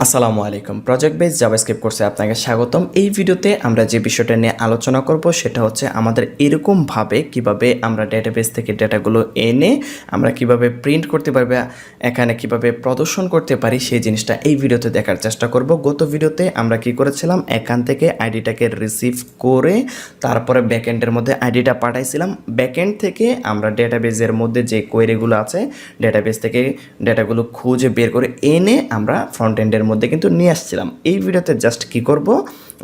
আসসালামু আলাইকুম। Project base JavaScript কোর্সে আপনাকে স্বাগতম। এই ভিডিওতে আমরা যে বিষয়টা নিয়ে আলোচনা করব সেটা হচ্ছে আমাদের এরকমভাবে কিভাবে আমরা ডেটাবেস থেকে ডেটাগুলো এনে আমরা কিভাবে প্রিন্ট করতে পারবো, এখানে কিভাবে প্রদর্শন করতে পারি সেই জিনিসটা এই ভিডিওতে দেখার চেষ্টা করব। গত ভিডিওতে আমরা কি করেছিলাম, এখান থেকে আইডিটাকে রিসিভ করে তারপরে ব্যাকএন্ডের মধ্যে আইডিটা পাঠাইছিলাম। ব্যাকএন্ড থেকে আমরা ডেটাবেসের মধ্যে যে কোয়েরিগুলো আছে ডেটাবেস থেকে ডেটাগুলো খুঁজে বের করে এনে আমরা ফ্রন্ট এন্ডের মধ্যে কিন্তু নিয়ে আসছিলাম। এই ভিডিওতে জাস্ট কি করব,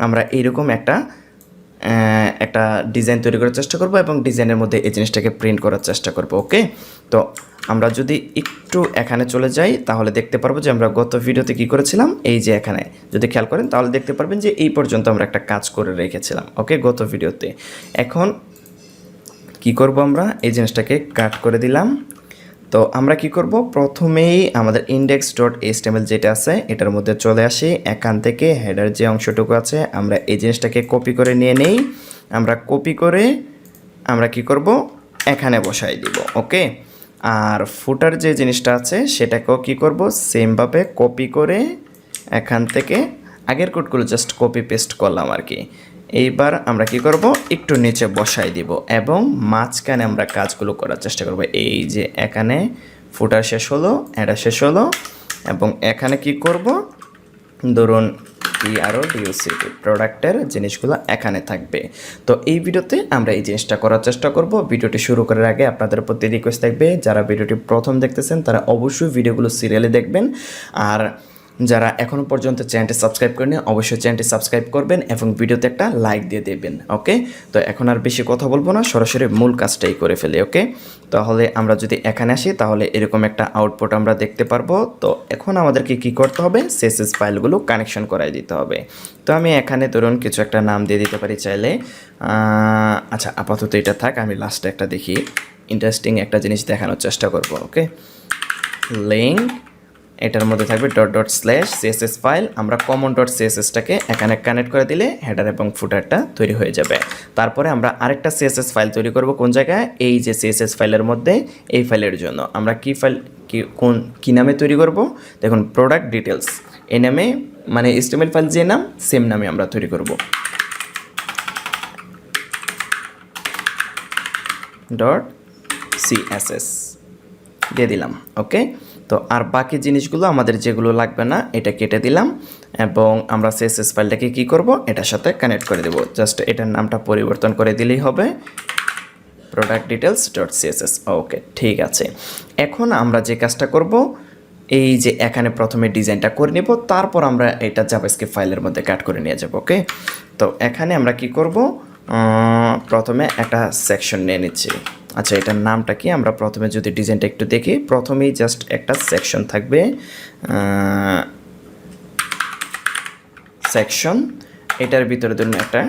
আমরা এইরকম একটা ডিজাইন তৈরি করার চেষ্টা করব এবং ডিজাইনের মধ্যে এই জিনিসটাকে প্রিন্ট করার চেষ্টা করব। ওকে, তো আমরা যদি একটু এখানে চলে যাই তাহলে দেখতে পারবো যে আমরা গত ভিডিওতে কি করেছিলাম। এই যে এখানে যদি খেয়াল করেন তাহলে দেখতে পারবেন যে এই পর্যন্ত আমরা একটা কাজ করে রেখেছিলাম। ওকে, গত ভিডিওতে। এখন কি করব, আমরা এই জিনিসটাকে কাট করে দিলাম। তো আমরা কি করব, প্রথমেই আমাদের index.html যেটা আছে এটার মধ্যে চলে আসি। এখান থেকে হেডার যে অংশটুকু আছে আমরা এই জিনিসটাকে কপি করে নিয়ে নেই। আমরা কপি করে আমরা কি করব, এখানে বসাই দিব। ওকে, আর ফুটার যে জিনিসটা আছে সেটাকেও কি করব, সেমভাবে কপি করে এখান থেকে আগের কোডগুলো জাস্ট কপি পেস্ট করলাম আর কি। এইবার আমরা কি করব, একটু নিচে বসাই দিব এবং মাঝখানে আমরা কাজগুলো করার চেষ্টা করব। এই যে এখানে ফুটার শেষ হলো, এটা শেষ হলো এবং এখানে কি করব, ধরুন PRODUCT প্রোডাক্টের জিনিসগুলো এখানে থাকবে। তো এই ভিডিওতে আমরা এই জিনিসটা করার চেষ্টা করব। ভিডিওটি শুরু করার আগে আপনাদের প্রতি রিকোয়েস্ট থাকবে, যারা ভিডিওটি প্রথম দেখতেছেন তারা অবশ্যই ভিডিওগুলো সিরিয়ালে দেখবেন, আর যারা এখনও পর্যন্ত চ্যানেলটি সাবস্ক্রাইব করেনি অবশ্যই চ্যানেলটি সাবস্ক্রাইব করবেন এবং ভিডিওতে একটা লাইক দিয়ে দেবেন। ওকে, তো এখন আর বেশি কথা বলবো না, সরাসরি মূল কাজটাই করে ফেলি। ওকে, তাহলে আমরা যদি এখানে আসি তাহলে এরকম একটা আউটপুট আমরা দেখতে পারবো। তো এখন আমাদেরকে কি করতে হবে, CSS ফাইলগুলো কানেকশন করাই দিতে হবে। তো আমি এখানে ধরুন কিছু একটা নাম দিয়ে দিতে পারি চাইলে। আচ্ছা, আপাতত এটা থাক, আমি লাস্টে একটা দেখি ইন্টারেস্টিং একটা জিনিস দেখানোর চেষ্টা করব। ওকে, লিঙ্ক এটার মধ্যে থাকবে ./CSS ফাইল। আমরা common.cssটাকে এখানে কানেক্ট করে দিলে হেডার এবং ফুটারটা তৈরি হয়ে যাবে। তারপরে আমরা আরেকটা CSS ফাইল তৈরি করব কোন জায়গায়, এই যে CSS ফাইলের মধ্যে। এই ফাইলের জন্য আমরা কি ফাইল কি নামে তৈরি করব, দেখুন প্রোডাক্ট ডিটেলস এই নামে, মানে HTML ফাইল যে নাম সেম নামে আমরা তৈরি করব। .css দিয়ে দিলাম। ওকে, তো আর বাকি জিনিসগুলো আমাদের যেগুলো লাগবে না এটা কেটে দিলাম এবং আমরা CSS ফাইলটাকে কি করব, এটার সাথে কানেক্ট করে দেব। জাস্ট এটার নামটা পরিবর্তন করে দিলেই হবে, product_details.css। ওকে, ঠিক আছে। এখন আমরা যে কাজটা করব, এই যে এখানে প্রথমে ডিজাইনটা করে নেব, তারপর আমরা এটা জাভাস্ক্রিপ্ট ফাইলের মধ্যে কাট করে নিয়ে যাব। ওকে, তো এখানে আমরা কি করব, প্রথমে একটা সেকশন নিয়ে নিচ্ছি। আচ্ছা, এটার নামটা কি, আমরা প্রথমে যদি ডিজাইনটা একটু দেখি, প্রথমেই জাস্ট একটা সেকশন থাকবে, সেকশন। এটার ভিতরে ধরুন একটা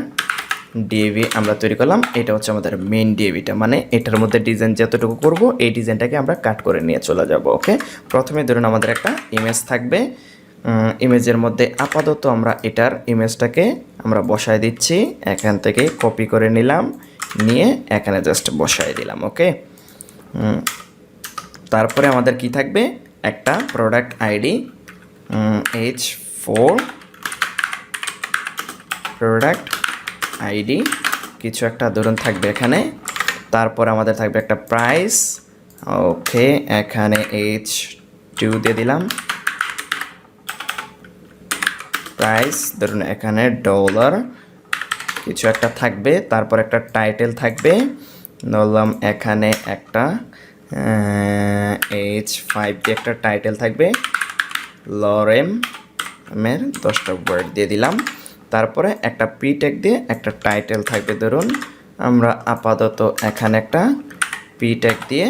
ডিএভি আমরা তৈরি করলাম, এটা হচ্ছে আমাদের মেইন ডিএভিটা, মানে এটার মধ্যে ডিজাইন যতটুকু করব এই ডিজাইনটাকে আমরা কাট করে নিয়ে চলে যাব। ওকে, প্রথমে ধরুন আমাদের একটা ইমেজ থাকবে, ইমেজের মধ্যে আপাতত আমরা এটার ইমেজটাকে আমরা বসায় দিচ্ছি, এখান থেকে কপি করে নিলাম, নিয়ে এখানে জাস্ট বসায় দিলাম। ওকে, তারপরে আমাদের কি থাকবে, একটা product ID H4 product ID কিছু একটা ধরুন থাকবে এখানে। তারপর আমাদের থাকবে একটা প্রাইস। ওকে, এখানে H2 দিয়ে দিলাম, প্রাইস ধরুন এখানে $, কিছু একটা থাকবে। তারপর একটা টাইটেল থাকবে, ধরলাম এখানে একটা H5 দিয়ে একটা টাইটেল থাকবে, লরেমের 10টা ওয়ার্ড দিয়ে দিলাম। তারপরে একটা পি ট্যাগ দিয়ে একটা টাইটেল থাকবে, ধরুন আমরা আপাতত এখানে একটা পি ট্যাগ দিয়ে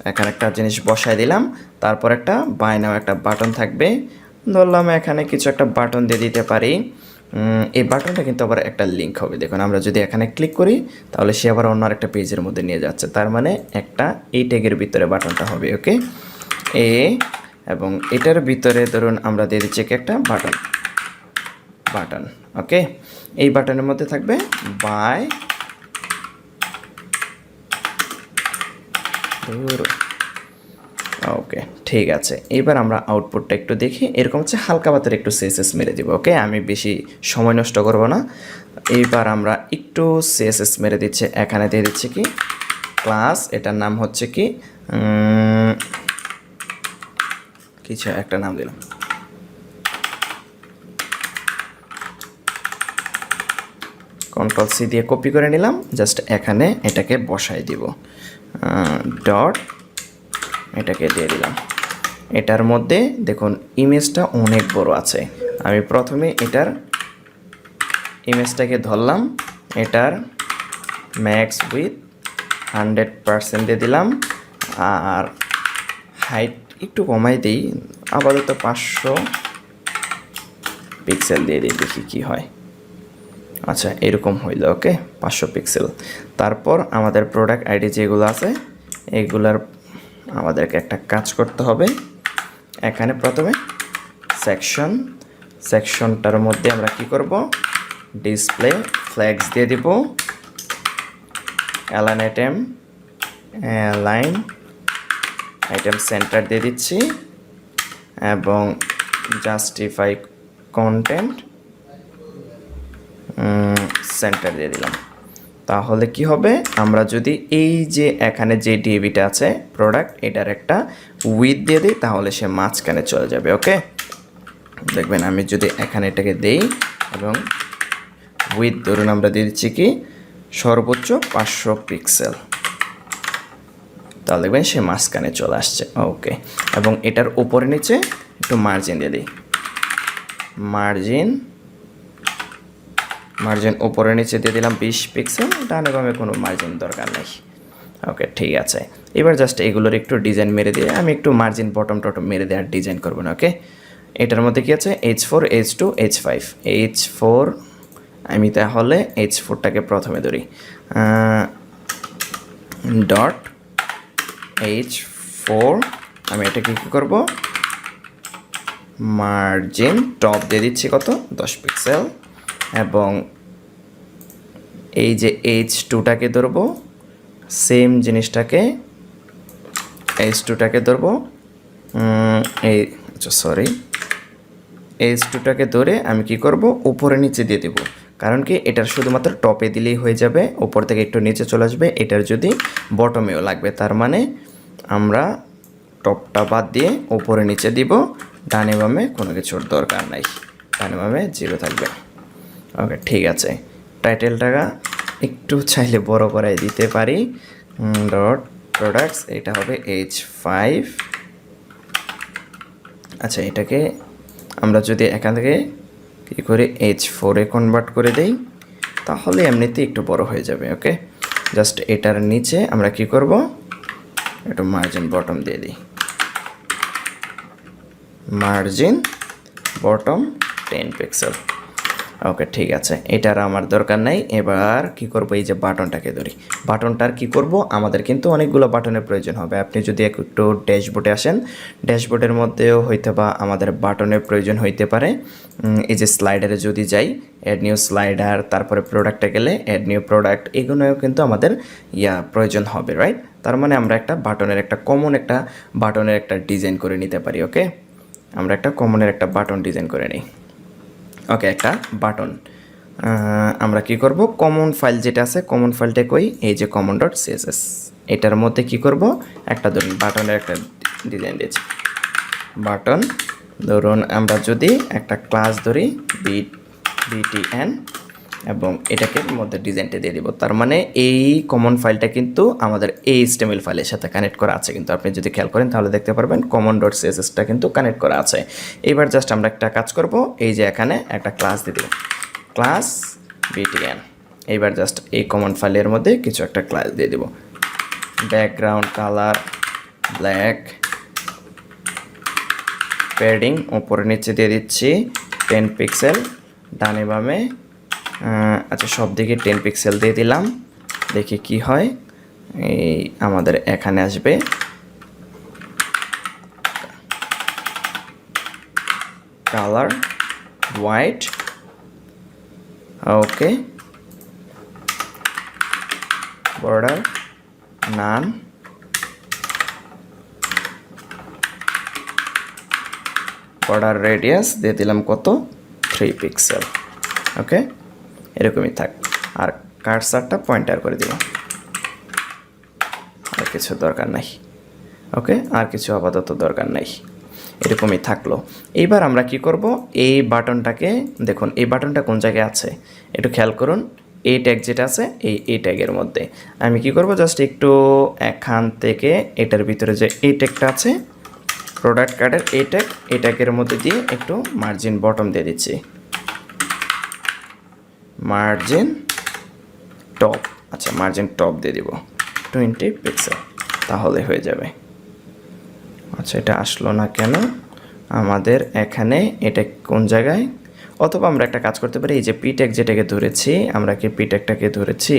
এখানে একটা জিনিস বসায় দিলাম। তারপর একটা বাই নাও একটা বাটন থাকবে, ধরলাম এখানে কিছু একটা বাটন দিয়ে দিতে পারি। এই বাটনটা কিন্তু আবার একটা লিঙ্ক হবে, দেখুন আমরা যদি এখানে ক্লিক করি তাহলে সে আবার অন্য একটা পেজের মধ্যে নিয়ে যাচ্ছে, তার মানে একটা এই ট্যাগের ভিতরে বাটনটা হবে। ওকে, এবং এটার ভিতরে ধরুন আমরা দিয়ে দিচ্ছি একটা বাটন। ওকে, এই বাটনের মধ্যে থাকবে বাই, ওকে, ঠিক আছে। এবার আমরা আউটপুটটা একটু দেখি। এরকম হচ্ছে হালকা পাতলা একটু সিএসএস মেরে দিব। ওকে, আমি বেশি সময় নষ্ট করব না। এইবার আমরা একটু সিএসএস মেরে দিচ্ছি। এখানে দিয়ে দিচ্ছি কি ক্লাস, এটার নাম হচ্ছে কি কিছু একটা নাম দিলাম, কন্ট্রোল-সি দিয়ে কপি করে নিলাম। জাস্ট এখানে এটাকে বসাই দিব, ডট এটাকে দিয়ে দিলাম। এটার মধ্যে দেখুন ইমেজটা অনেক বড় আছে। আমি প্রথমে এটার ইমেজটাকে ধরলাম, এটার ম্যাক্স উইথ 100% দিয়ে দিলাম, আর হাইট একটু কমাই দিই, আপাতত 500 পিক্সেল দিয়ে দিই, দেখি কী হয়। আচ্ছা, এরকম হইল। ওকে, 500 পিক্সেল। তারপর আমাদের প্রোডাক্ট আইডি যেগুলো আছে এগুলার আমাদেরকে একটা কাজ করতে হবে। এখানে প্রথমে সেকশনটার মধ্যে আমরা কি করব, ডিসপ্লে ফ্ল্যাগস দিয়ে দিব, অ্যালাইন আইটেম সেন্টার দিয়ে দিচ্ছি, এবং জাস্টিফাই কন্টেন্ট সেন্টার দিয়ে দিলাম। তাহলে কি হবে, আমরা যদি এই যে এখানে যে ডিবিটা আছে প্রোডাক্ট, এটার একটা উইথ দিয়ে দিই তাহলে সে মাঝখানে চলে যাবে। ওকে, দেখবেন আমি যদি এখানে এটাকে দেই এবং উইথ ধরুন আমরা দিয়ে দিচ্ছি কি সর্বোচ্চ 500 পিক্সেল, তাহলে দেখবেন সে মাঝখানে চলে আসছে। ওকে, এবং এটার উপরে নিচে একটু মার্জিন দিয়ে দিই, মার্জিন উপরে নিচে দিয়ে দিলাম 20 পিক্সেল, ডানে বামে কোনো মার্জিন দরকার নেই। ওকে, ঠিক আছে। এবার জাস্ট এগুলোর একটু ডিজাইন মেরে দিয়ে আমি একটু মার্জিন বটম টটম মেরে দিয়ে আর ডিজাইন করবো না। ওকে, এটার মধ্যে কি আছে H4 H2 H5 H4, আমি তাহলে H4টাকে প্রথমে ধরি, ডট H4, আমি এটাকে কী করবো, মার্জিন টপ দিয়ে দিচ্ছি কত 10 পিক্সেল, এবং এই যে H2টাকে ধরবো, সেম জিনিসটাকে H2টাকে ধরবো, এই সরি H2টাকে ধরে আমি কি করব, উপরে নিচে দিয়ে দেব। কারণ কি এটার শুধুমাত্র টপে দিলেই হয়ে যাবে, উপর থেকে একটু নিচে চলে আসবে, এটার যদি বটমেও লাগবে, তার মানে আমরা টপটা বাদ দিয়ে উপরে নিচে দিব, ডানে বামে কোনো কিছুর দরকার নাই, ডানে বামে 0 থাকবে। ওকে, ঠিক আছে। টাইটেলটা একটু চাইলে বড় করাই দিতে পারি, ডট প্রোডাক্টস, এটা হবে H5। আচ্ছা, এটাকে আমরা যদি এখান থেকে কী করে H4-এ কনভার্ট করে দেই তাহলে এমনিতেই একটু বড় হয়ে যাবে। ওকে, জাস্ট এটার নিচে আমরা কি করব, একটু মার্জিন বটম দিয়ে দিই, মার্জিন বটম 10 পিক্সেল। ওকে, ঠিক আছে, এটার আমার দরকার নাই। এবার কি করব, এই যে বাটনটাকে ধরি, বাটনটার কি করব, আমাদের কিন্তু অনেকগুলো বাটনের প্রয়োজন হবে। আপনি যদি একটু ড্যাশবোর্ডে আসেন, ড্যাশবোর্ডের মধ্যেও হয়তো বা আমাদের বাটনের প্রয়োজন হইতে পারে। এই যে স্লাইডারে যদি যাই, অ্যাড নিউ স্লাইডার, তারপরে প্রোডাক্টে গেলে অ্যাড নিউ প্রোডাক্ট, এগুলোও কিন্তু আমাদের প্রয়োজন হবে, রাইট? তার মানে আমরা একটা বাটনের একটা কমন একটা বাটনের একটা ডিজাইন করে নিতে পারি। ওকে, আমরা একটা কমনের একটা বাটন ডিজাইন করে নিই। ওকে, একটা বাটন আমরা কি করব, কমন ফাইল যেটা আছে, কমন ফাইলটা কই, এই যে কমন ডট সিএসএস, এটার মধ্যে কি করব, একটা ধরুন বাটনের একটা ডিজাইন দিয়েছি। বাটন ধরুন আমরা যদি একটা ক্লাস ধরি BTN, এবং এটাকে মধ্যে ডিজাইনটা দিয়ে দিব। তার মানে এই কমন ফাইলটা কিন্তু আমাদের এই HTML ফাইলের সাথে কানেক্ট করা আছে, কিন্তু আপনি যদি খেয়াল করেন তাহলে দেখতে পারবেন কমন ডট সিএসএসটা কিন্তু কানেক্ট করা আছে। এবার জাস্ট আমরা একটা কাজ করব, এই যে এখানে একটা ক্লাস দিয়ে দিব, ক্লাস BTN। এইবার জাস্ট এই কমন ফাইলের মধ্যে কিছু একটা ক্লাস দিয়ে দিব, ব্যাকগ্রাউন্ড কালার ব্ল্যাক, প্যাডিং উপরে নিচে দিয়ে দিচ্ছি 10 পিক্সেল, ডানে বামে আচ্ছা সব দিকে 10 পিক্সেল দিয়ে দিলাম, দেখি কি হয়। এই আমাদের এখানে আসবে কালার হোয়াইট, ওকে, বর্ডার নান, বর্ডার রেডিয়াস দিয়ে দিলাম কত 3 পিক্সেল। ওকে, এরকমই থাক। আর কার্সারটা পয়েন্টার করে দিব, আর কিছু দরকার নাই। ওকে, আর কিছু আপাতত দরকার নাই, এরকমই থাকলো। এইবার আমরা কি করব, এই বাটনটাকে দেখুন, এই বাটনটা কোন জায়গায় আছে একটু খেয়াল করুন। এই ট্যাগ যেটা আছে এই ট্যাগের মধ্যে আমি কি করব, জাস্ট একটু এখান থেকে এটার ভিতরে যে এই ট্যাগটা আছে প্রোডাক্ট কার্ডের এই ট্যাগের মধ্যে দিয়ে একটু মার্জিন বটম দিয়ে দিচ্ছি, মার্জিন টপ। আচ্ছা, মার্জিন টপ দিয়ে দিব 20 পিক্সেল, তাহলে হয়ে যাবে। আচ্ছা, এটা আসলো না কেন আমাদের এখানে, এটা কোন জায়গায়? অথবা আমরা একটা কাজ করতে পারি, এই যে পি ট্যাগ যেটাকে ধরেছি, আমরা কি পি ট্যাগটাকে ধরেছি,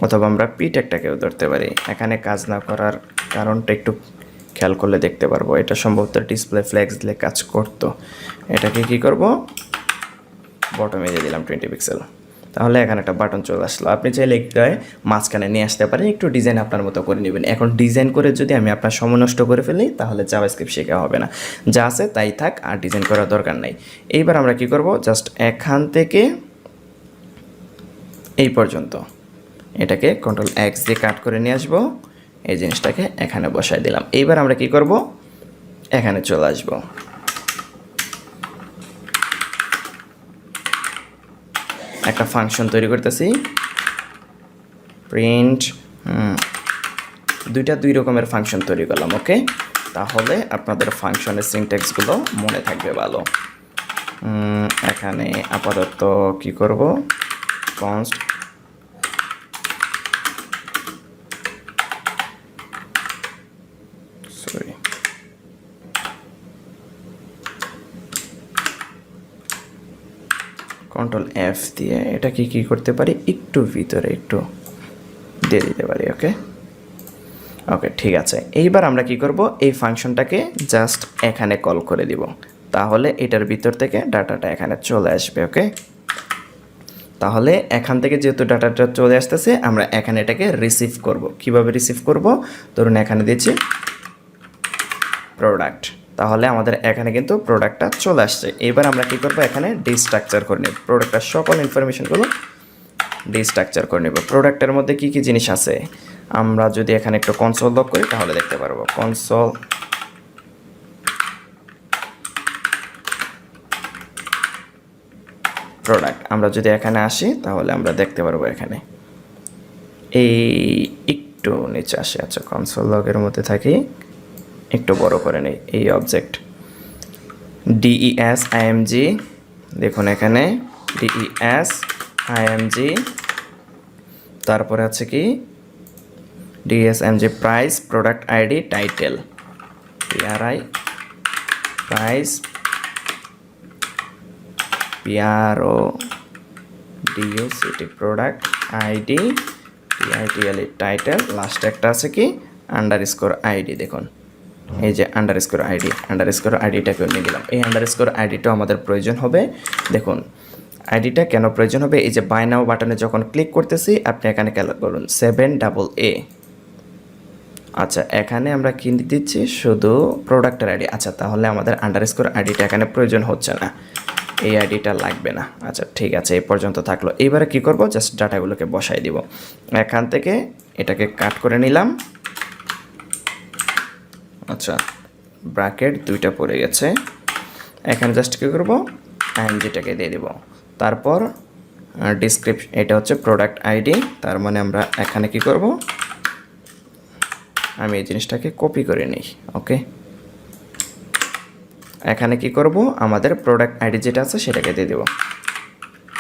অথবা আমরা পি ট্যাগটাকেও ধরতে পারি। এখানে কাজ না করার কারণটা একটু খেয়াল করলে দেখতে পারবো, এটা সম্ভবত ডিসপ্লে ফ্ল্যাক্স দিলে কাজ করতো। এটাকে কি করব, বটমে দিয়ে দিলাম 20 পিক্সেল, তাহলে এখানে একটা বাটন চলে আসলো। আপনি চাইলে একটু মাঝখানে নিয়ে আসতে পারেন, একটু ডিজাইন আপনার মতো করে নেবেন। এখন ডিজাইন করে যদি আমি আপনার সময় নষ্ট করে ফেলি তাহলে জাভাস্ক্রিপ্ট শেখা হবে না, যা আছে তাই থাক, আর ডিজাইন করার দরকার নাই। এইবার আমরা কি করব, জাস্ট এখান থেকে এই পর্যন্ত এটাকে কন্ট্রোল এক্স দিয়ে কাট করে নিয়ে আসবো, এই জিনিসটাকে এখানে বসাই দিলাম। এইবার আমরা কি করব, এখানে চলে আসবো, একটা ফাংশন তৈরি করতেছি, প্রিন্ট, দুইটা দুই রকমের ফাংশন তৈরি করলাম। ওকে, তাহলে আপনাদের ফাংশনের সিনট্যাক্সগুলো মনে থাকবে ভালো। এখানে আপাতত কি করব, কনস্ট কন্ট্রোল এফ দিয়ে এটাকে কি করতে পারি, একটু ভিতরে একটু দিয়ে দিতে পারি। ওকে ওকে, ঠিক আছে। এইবার আমরা কি করব, এই ফাংশনটাকে জাস্ট এখানে কল করে দিব, তাহলে এটার ভিতর থেকে ডাটাটা এখানে চলে আসবে। ওকে, তাহলে এখান থেকে যেহেতু ডাটাটা চলে আসতেছে, আমরা এখানে এটাকে রিসিভ করব। কিভাবে রিসিভ করব, ধরুন এখানে দিচ্ছি প্রোডাক্ট, তাহলে আমাদের এখানে কিন্তু প্রোডাক্টটা চলে আসছে। এবার আমরা কি করব, এখানে ডিস্ট্রাকচার করে নেব, প্রোডাক্টের সকল ইনফরমেশনগুলো ডিস্ট্রাকচার করে নেব। প্রোডাক্টের মধ্যে কি কি জিনিস আছে, আমরা যদি এখানে একটু কনসোল লক করি তাহলে দেখতে পারবো। কনসোল প্রোডাক্ট, আমরা যদি এখানে আসি তাহলে আমরা দেখতে পারবো এখানে এই একটু নিচে আসে। আচ্ছা, কনসোল লগের মধ্যে থাকি, একটু বড় করে নেই এই অবজেক্ট ডিইএস আইএমজি, দেখুন এখানে ডিইএস আইএমজি, তারপরে আছে কি DSMG price, product ID, title, PRI price, PRO DUCT product ID, TITLE title, last একটা আছে কি আন্ডারস্কোর আইডি। দেখুন এই যে আন্ডারস্কোর আইডিটাকেও নিয়ে দিলাম। এই আন্ডারস্কোর আইডিটাও আমাদের প্রয়োজন হবে। দেখুন আইডিটা কেন প্রয়োজন হবে, এই যে বাই নাও বাটনে যখন ক্লিক করতেছি আপনি এখানে খেয়াল করুন 7AA। আচ্ছা, এখানে আমরা কি দিচ্ছি, শুধু প্রোডাক্টের আইডি। আচ্ছা, তাহলে আমাদের আন্ডারস্কোর আইডিটা এখানে প্রয়োজন হচ্ছে না, এই আইডিটা লাগবে না। আচ্ছা, ঠিক আছে, এই পর্যন্ত থাকলো। এইবারে কি করব, জাস্ট ডাটাগুলোকে বসাই দিব। এখান থেকে এটাকে কাট করে নিলাম। আচ্ছা, ব্র্যাকেট দুইটা পড়ে গেছে, এখানে জাস্ট কী করব, আইএনজিটাকে দিয়ে দিব। তারপর ডিসক্রিপশন, এটা হচ্ছে প্রোডাক্ট আইডি, তার মানে আমরা এখানে কি করব, আমি এই জিনিসটাকে কপি করে নিই। ওকে, এখানে কি করব, আমাদের প্রোডাক্ট আইডি যেটা আছে সেটাকে দিয়ে দেব,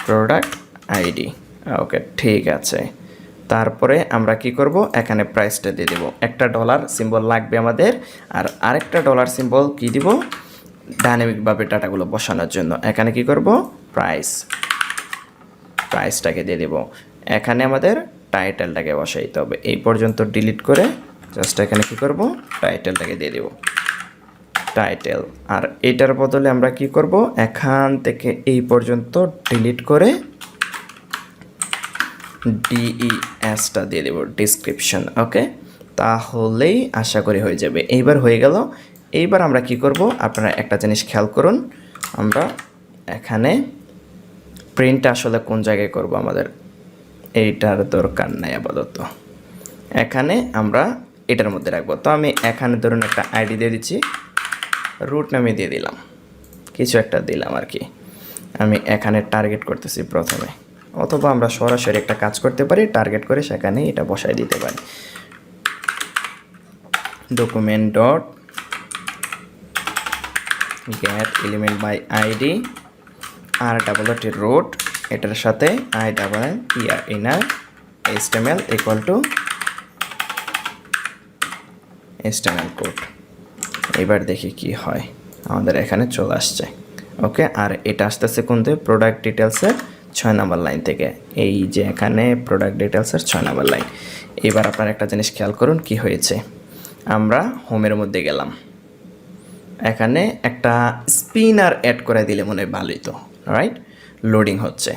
প্রোডাক্ট আইডি। ওকে, ঠিক আছে। তারপরে আমরা কি করব, এখানে প্রাইসটা দিয়ে দেব, একটা ডলার সিম্বল লাগবে আমাদের, আর আরেকটা ডলার সিম্বল কি দিব, ডাইনামিকভাবে ডাটাগুলো বসানোর জন্য। এখানে কি করব, প্রাইসটাকে দিয়ে দেব। এখানে আমাদের টাইটেলটাকে বসাইতে হবে। এই পর্যন্ত ডিলিট করে জাস্ট এখানে কি করব, টাইটেলটাকে দিয়ে দেব, টাইটেল। আর এটার বদলে আমরা কি করব, এখান থেকে এই পর্যন্ত ডিলিট করে ডিইএসটা দিয়ে দেব, ডিসক্রিপশন। ওকে, তাহলেই আশা করি হয়ে যাবে। এইবার হয়ে গেল। এইবার আমরা কি করব, আপনারা একটা জিনিস খেয়াল করুন, আমরা এখানে প্রিন্টটা আসলে কোন জায়গায় করব, আমাদের এইটার দরকার নাই আপাতত, এখানে আমরা এটার মধ্যে রাখবো। তো আমি এখানে ধরুন একটা আইডি দিয়ে দিচ্ছি, রুট নামে দিয়ে দিলাম, কিছু একটা দিলাম আর কি। আমি এখানে টার্গেট করতেছি প্রথমে, অথবা আমরা সরাসরি একটা কাজ করতে পারি, টার্গেট করে সেখানে এটা বসায় দিতে পারি। Document dot get element by ID আর ডাবল ডট রুট, এটার সাথে আই ডাবল ইয়ার inner HTML equal to HTML code. এবার দেখি কি হয়, আমাদের এখানে চলে আসছে। ওকে, আর এটা আসতেছে কোন থেকে, প্রোডাক্ট ডিটেলসের 6 নম্বর লাইন থেকে। এই যে এখানে প্রোডাক্ট ডিটেলসের 6 নম্বর লাইন। এবার আপনারা একটা জিনিস খেয়াল করুন কি হয়েছে, আমরা হোমের মধ্যে গেলাম, এখানে একটা স্পিনার অ্যাড করে দিলে মনে হয় ভালোই তো, রাইট? লোডিং হচ্ছে।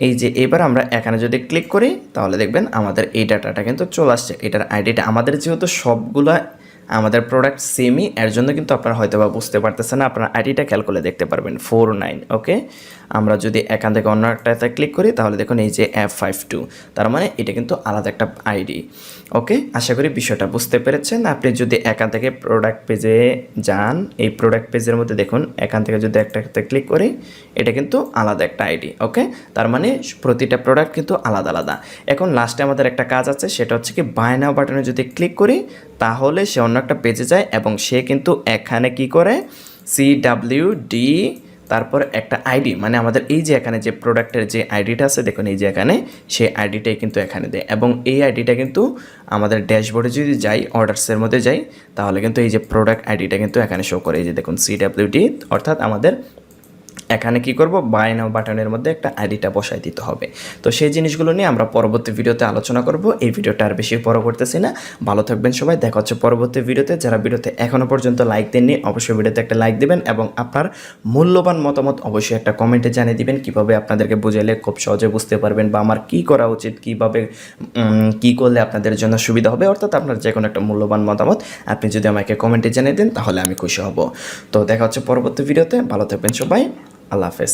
এই যে এবার আমরা এখানে যদি ক্লিক করি তাহলে দেখবেন আমাদের এই ডাটাটা কিন্তু চলে আসছে, এটার আইডিটা। আমাদের যেহেতু সবগুলা আমাদের প্রোডাক্ট সেমই, এর জন্য কিন্তু আপনারা হয়তো বা বুঝতে পারতেছেন না, আপনারা আইডিটা খেয়াল করলে দেখতে পারবেন 49। ওকে, আমরা যদি এখান থেকে অন্য একটাতে ক্লিক করি তাহলে দেখুন এই যে F52, তার মানে এটা কিন্তু আলাদা একটা আইডি। ওকে, আশা করি বিষয়টা বুঝতে পেরেছেন। আপনি যদি এখান থেকে প্রোডাক্ট পেজে যান, এই প্রোডাক্ট পেজের মধ্যে দেখুন এখান থেকে যদি একটাতে ক্লিক করি, এটা কিন্তু আলাদা একটা আইডি। ওকে, তার মানে প্রতিটা প্রোডাক্ট কিন্তু আলাদা আলাদা। এখন লাস্টে আমাদের একটা কাজ আছে, সেটা হচ্ছে কি বাই নাও বাটনে যদি ক্লিক করি তাহলে সে অন্য একটা পেজে যায় এবং সে কিন্তু এখানে কি করে CWD তারপর একটা আইডি, মানে আমাদের এই যে এখানে যে প্রোডাক্টের যে আইডিটা আছে দেখুন এই যে এখানে, সেই আইডিটাই কিন্তু এখানে দেয়। এবং এই আইডিটা কিন্তু আমাদের ড্যাশবোর্ডে যদি যাই, অর্ডারসের মধ্যে যাই, তাহলে কিন্তু এই যে প্রোডাক্ট আইডিটা কিন্তু এখানে শো করে। এই যে দেখুন CWD, অর্থাৎ আমাদের এখানে কি করব, বাই নাও বাটনের মধ্যে একটা আইডিটা বসাই দিতে হবে। তো সেই জিনিসগুলো নিয়ে আমরা পরবর্তী ভিডিওতে আলোচনা করব। এই ভিডিওটা আর বেশি বড় করতেছি না, ভালো থাকবেন সবাই, দেখা হচ্ছে পরবর্তী ভিডিওতে। যারা ভিডিওতে এখনও পর্যন্ত লাইক দেননি অবশ্যই ভিডিওতে একটা লাইক দিবেন এবং আপনার মূল্যবান মতামত অবশ্যই একটা কমেন্টে জানিয়ে দিবেন, কিভাবে আপনাদেরকে বুঝাইলে খুব সহজে বুঝতে পারবেন বা আমার কি করা উচিত, কিভাবে কি করলে আপনাদের জন্য সুবিধা হবে। অর্থাৎ আপনার যে কোনো একটা মূল্যবান মতামত আপনি যদি আমাকে কমেন্টে জানিয়ে দেন তাহলে আমি খুশি হব। তো দেখা হচ্ছে পরবর্তী ভিডিওতে, ভালো থাকবেন সবাই, আল্লাহ হাফেজ।